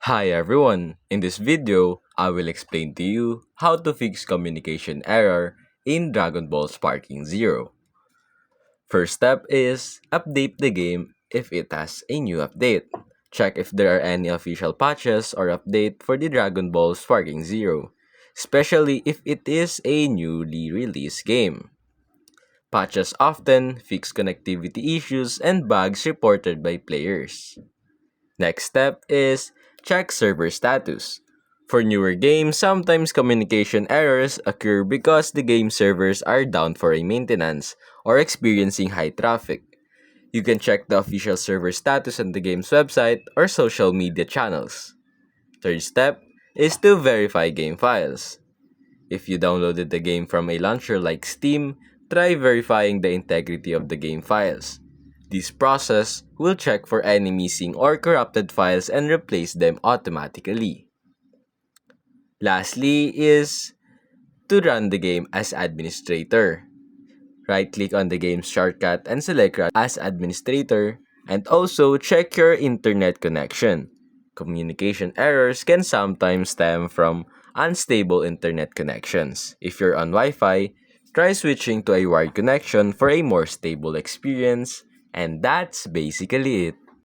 Hi everyone! In this video, I will explain to you how to fix communication error in Dragon Ball Sparking Zero. First step is update the game if it has a new update. Check if there are any official patches or update for the Dragon Ball Sparking Zero, especially if it is a newly released game. Patches often fix connectivity issues and bugs reported by players. Next step is check server status. For newer games, sometimes communication errors occur because the game servers are down for a maintenance or experiencing high traffic. You can check the official server status on the game's website or social media channels. Third step is to verify game files. If you downloaded the game from a launcher like Steam, try verifying the integrity of the game files. This process will check for any missing or corrupted files and replace them automatically. Lastly is to run the game as administrator. Right-click on the game's shortcut and select Run as administrator, and also check your internet connection. Communication errors can sometimes stem from unstable internet connections. If you're on Wi-Fi, try switching to a wired connection for a more stable experience, and that's basically it.